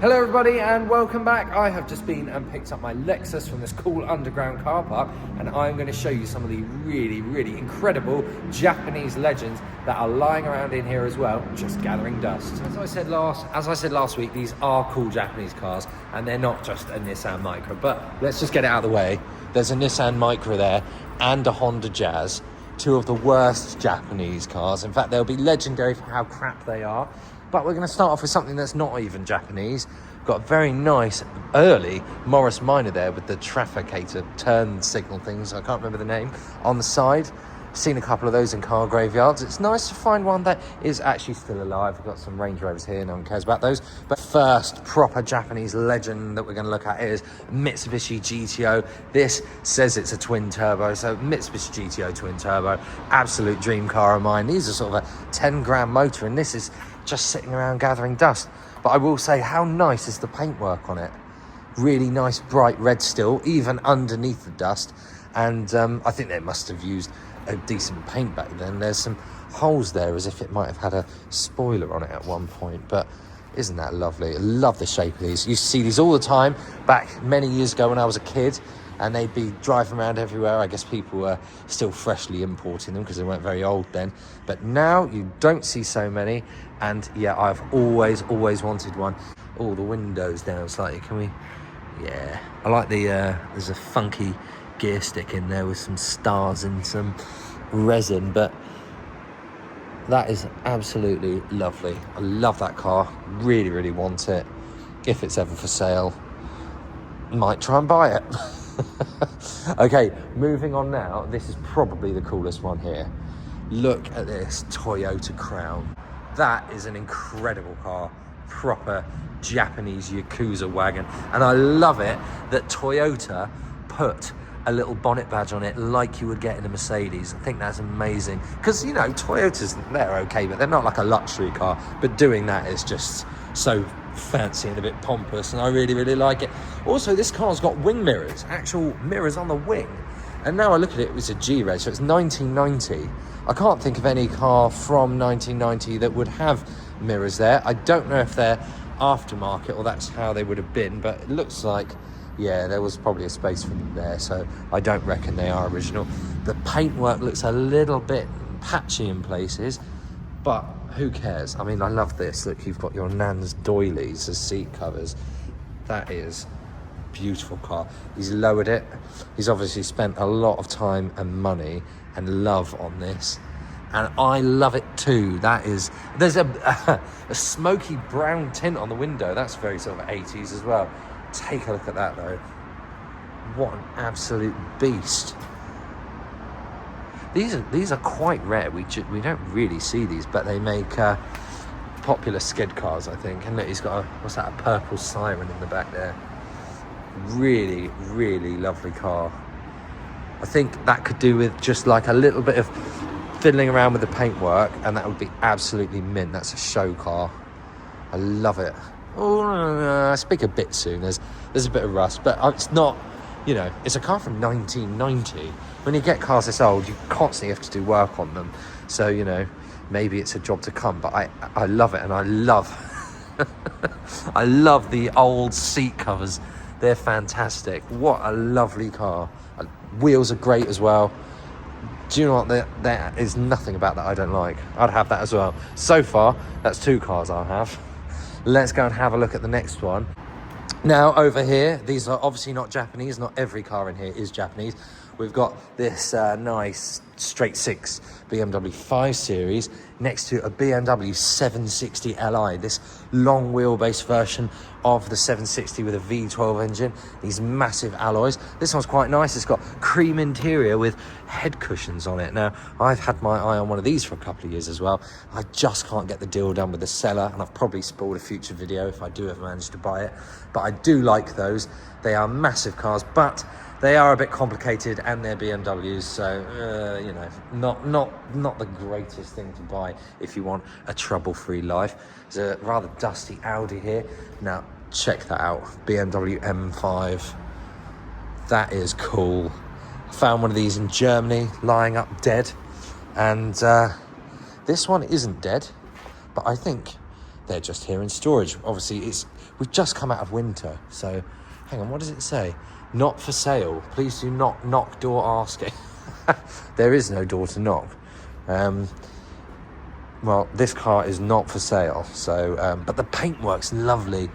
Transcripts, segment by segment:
Hello everybody and welcome back. I have just been and picked up my Lexus from this cool underground car park, and I'm going to show you some of the really incredible Japanese legends that are lying around in here as well, just gathering dust. As I said last week, these are cool Japanese cars and they're not just a Nissan Micra, but let's just get it out of the way. There's a Nissan Micra there and a Honda Jazz, two of the worst Japanese cars. In fact, they'll be legendary for how crap they are. But we're going to start off with something that's not even Japanese. Got a very nice early Morris Minor there with the trafficator turn signal things. I can't remember the name. On the side. Seen a couple of those in car graveyards. It's nice to find one that is actually still alive. We've got some Range Rovers here. No one cares about those. But first proper Japanese legend that we're going to look at is Mitsubishi GTO. This says it's a twin turbo. So Mitsubishi GTO twin turbo. Absolute dream car of mine. These are sort of a 10 grand motor, and this is just sitting around gathering dust. But I will say, how nice is the paintwork on it? Really nice bright red still, even underneath the dust. And I think they must have used a decent paint back then. There's some holes there as if it might have had a spoiler on it at one point, but isn't that lovely? I love the shape of these. You used to see these all the time back many years ago when I was a kid, and they'd be driving around everywhere. I guess people were still freshly importing them because they weren't very old then. But now you don't see so many. And yeah, I've always wanted one. All the windows down slightly. Can we? Yeah. I like the, there's a funky gear stick in there with some stars and some resin. But that is absolutely lovely. I love that car. Really want it. If it's ever for sale, might try and buy it. Okay, moving on now. This is probably the coolest one here. Look at this Toyota Crown. That is an incredible car. Proper Japanese Yakuza wagon. And I love it that Toyota put a little bonnet badge on it like you would get in a Mercedes. I think that's amazing. Because, you know, Toyotas, they're okay, but they're not like a luxury car. But doing that is just so fancy and a bit pompous, and I really like it. Also, this car's got wing mirrors, actual mirrors on the wing. And now I look at it, it was a G-Reg, so it's 1990. I can't think of any car from 1990 that would have mirrors there. I don't know if they're aftermarket or that's how they would have been, but it looks like, yeah, there was probably a space for them there, so I don't reckon they are original. The paintwork looks a little bit patchy in places, but who cares? I mean, I love this. Look, you've got your Nan's doilies as seat covers. That is a beautiful car. He's lowered it. He's obviously spent a lot of time and money and love on this. And I love it too. That is, there's a smoky brown tint on the window. That's very sort of 80s as well. Take a look at that though. What an absolute beast. These are quite rare. We don't really see these, but they make popular skid cars, I think. And look, he's got what's that? A purple siren in the back there. Really lovely car. I think that could do with just like a little bit of fiddling around with the paintwork, and that would be absolutely mint. That's a show car. I love it. Oh, I speak a bit soon. There's a bit of rust, but it's not. You know, it's a car from 1990. When you get cars this old, you constantly have to do work on them. So, you know, maybe it's a job to come. But I love it, and I love I love the old seat covers. They're fantastic. What a lovely car. Wheels are great as well. Do you know what? There is nothing about that I don't like. I'd have that as well. So far, that's two cars I'll have. Let's go and have a look at the next one. Now, over here, these are obviously not Japanese. Not every car in here is Japanese. We've got this nice straight six BMW 5 Series next to a BMW 760 Li, this long wheelbase version of the 760 with a V12 engine, these massive alloys. This one's quite nice. It's got cream interior with head cushions on it. Now, I've had my eye on one of these for a couple of years as well. I just can't get the deal done with the seller, and I've probably spoiled a future video if I do ever manage to buy it. But I do like those. They are massive cars, but they are a bit complicated, and they're BMWs, so you know, not the greatest thing to buy if you want a trouble-free life. There's a rather dusty Audi here. Now check that out, BMW M5. That is cool. I found one of these in Germany, lying up dead, and this one isn't dead, but I think they're just here in storage. Obviously, we've just come out of winter, so hang on, what does it say? Not for sale. Please do not knock door asking. There is no door to knock. Well, this car is not for sale, so but the paintwork's lovely.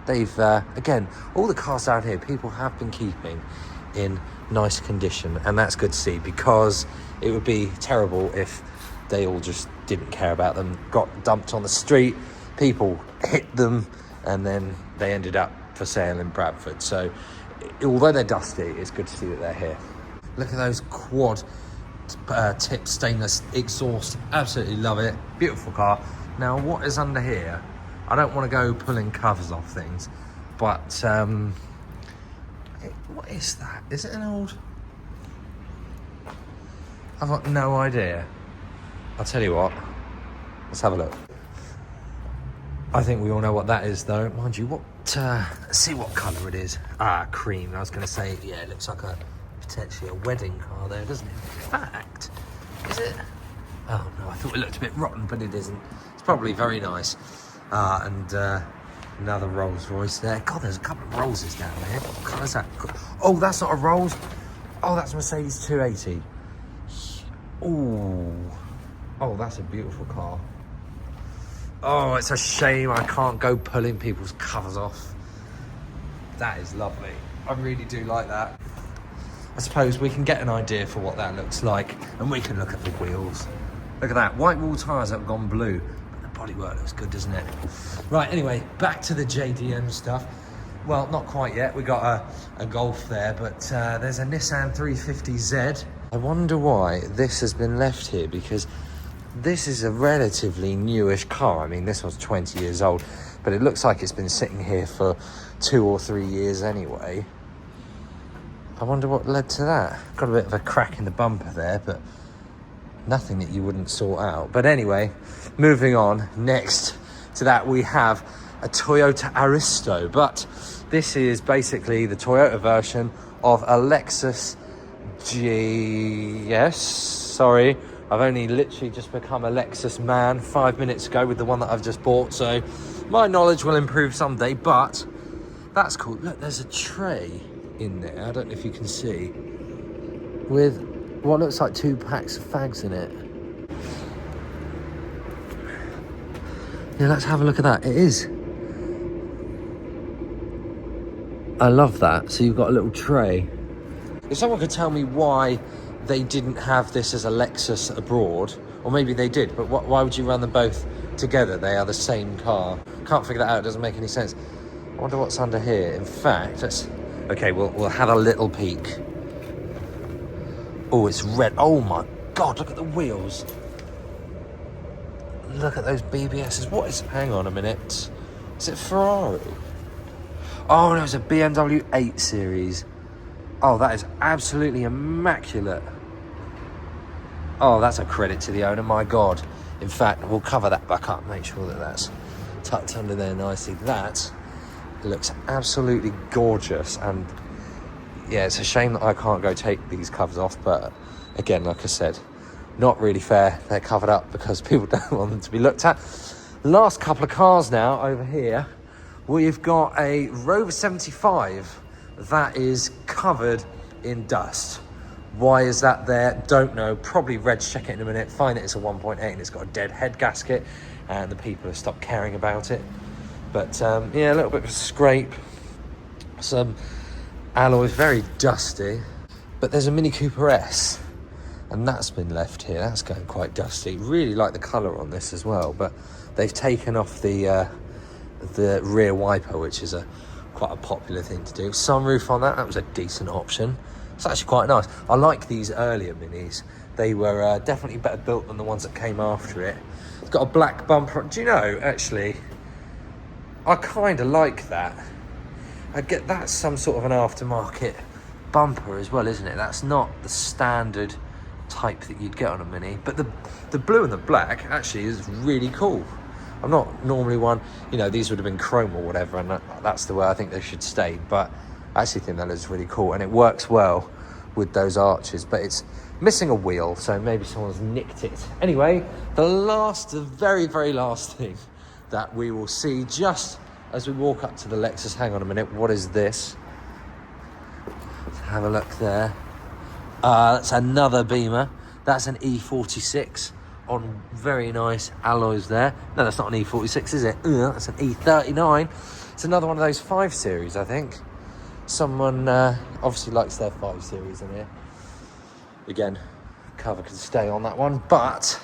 They've again, all the cars down here people have been keeping in nice condition, and that's good to see, because it would be terrible if they all just didn't care about them, got dumped on the street, people hit them, and then they ended up for sale in Bradford. So although they're dusty, it's good to see that they're here. Look at those quad tip stainless exhaust, absolutely love it. Beautiful car. Now, what is under here? I don't want to go pulling covers off things, but what is that? Is it an old... I've got no idea. I'll tell you what, let's have a look. I think we all know what that is, though. Mind you, let's see what colour it is. Cream. I was going to say, yeah, it looks like potentially a wedding car there, doesn't it? In fact, is it? Oh no, I thought it looked a bit rotten, but it isn't. It's probably very nice. And another Rolls Royce there. God, there's a couple of Rollses down there. What colour is that? Oh, that's not a Rolls. Oh, that's a Mercedes 280. Oh, that's a beautiful car. Oh, it's a shame I can't go pulling people's covers off. That is lovely. I really do like that. I suppose we can get an idea for what that looks like, and we can look at the wheels. Look at that, white wall tyres have gone blue, but the bodywork looks good, doesn't it? Right, anyway, back to the JDM stuff. Well, not quite yet. We got a Golf there, but there's a Nissan 350Z. I wonder why this has been left here, because this is a relatively newish car. I mean, this one's 20 years old, but it looks like it's been sitting here for 2 or 3 years anyway. I wonder what led to that. Got a bit of a crack in the bumper there, but nothing that you wouldn't sort out. But anyway, moving on. Next to that, we have a Toyota Aristo, but this is basically the Toyota version of a Lexus GS. Sorry, I've only literally just become a Lexus man 5 minutes ago with the one that I've just bought, so my knowledge will improve someday, but that's cool. Look, there's a tray in there, I don't know if you can see, with what looks like 2 packs of fags in it. Yeah, let's have a look at that. It is. I love that. So you've got a little tray. If someone could tell me why they didn't have this as a Lexus abroad, or maybe they did, but why would you run them both together? They are the same car. Can't figure that out. It doesn't make any sense. I wonder what's under here. In fact, okay, we'll have a little peek. Oh, it's red. Oh my God, look at the wheels. Look at those BBSs. What is... Hang on a minute. Is it Ferrari? Oh, no, it's a BMW 8 Series. Oh, that is absolutely immaculate. Oh, that's a credit to the owner, my God. In fact, we'll cover that back up, make sure that that's tucked under there nicely. That looks absolutely gorgeous, and yeah, it's a shame that I can't go take these covers off, but again, like I said, not really fair. They're covered up because people don't want them to be looked at. Last couple of cars now over here. We've got a Rover 75 that is covered in dust. Why is that there? Don't know. Probably Red's check it in a minute. Find it, it's a 1.8 and it's got a dead head gasket, and the people have stopped caring about it. But yeah, a little bit of a scrape. Some alloys, very dusty. But there's a Mini Cooper S, and that's been left here. That's going quite dusty. Really like the colour on this as well, but they've taken off the rear wiper, which is quite a popular thing to do. Sunroof on that was a decent option. It's actually quite nice. I like these earlier Minis. They were definitely better built than the ones that came after it. It's got a black bumper. Do you know, actually, I kind of like that. I get that's some sort of an aftermarket bumper as well, isn't it? That's not the standard type that you'd get on a Mini. But the blue and the black actually is really cool. I'm not normally one, you know, these would have been chrome or whatever, and that's the way I think they should stay. But I actually think that is really cool, and it works well with those arches, but it's missing a wheel, so maybe someone's nicked it. Anyway, the very, very last thing that we will see just as we walk up to the Lexus. Hang on a minute, what is this? Let's have a look there. That's another Beamer. That's an E46 on very nice alloys there. No, that's not an E46, is it? That's an E39. It's another one of those 5 Series, I think. Someone obviously likes their 5 Series in here. Again, cover can stay on that one, but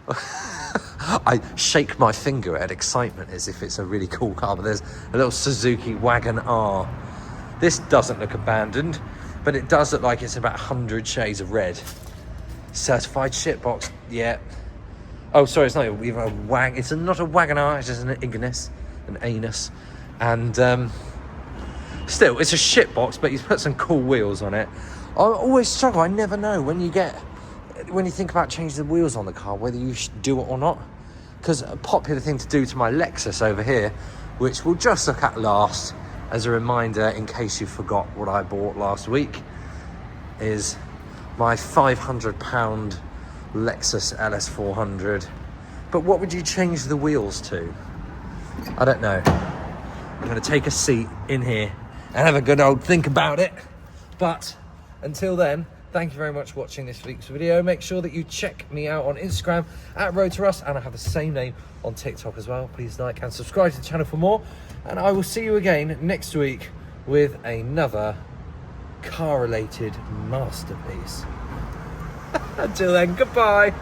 I shake my finger at excitement as if it's a really cool car. But there's a little Suzuki Wagon R. This doesn't look abandoned, but it does look like it's about 100 shades of red. Certified shitbox, yeah. Oh, sorry, it's not even a Wag. It's not a Wagon R. It's just an Ignis, an anus, and still, it's a shitbox. But he's put some cool wheels on it. I always struggle. I never know when you think about changing the wheels on the car, whether you should do it or not. Because a popular thing to do to my Lexus over here, which we'll just look at last as a reminder in case you forgot what I bought last week, is my £500 Lexus LS400. But what would you change the wheels to? I don't know. I'm going to take a seat in here and have a good old think about it. But until then, thank you very much for watching this week's video. Make sure that you check me out on Instagram at Road to Rust, and I have the same name on TikTok as well. Please like and subscribe to the channel for more, and I will see you again next week with another car-related masterpiece. Until then, goodbye.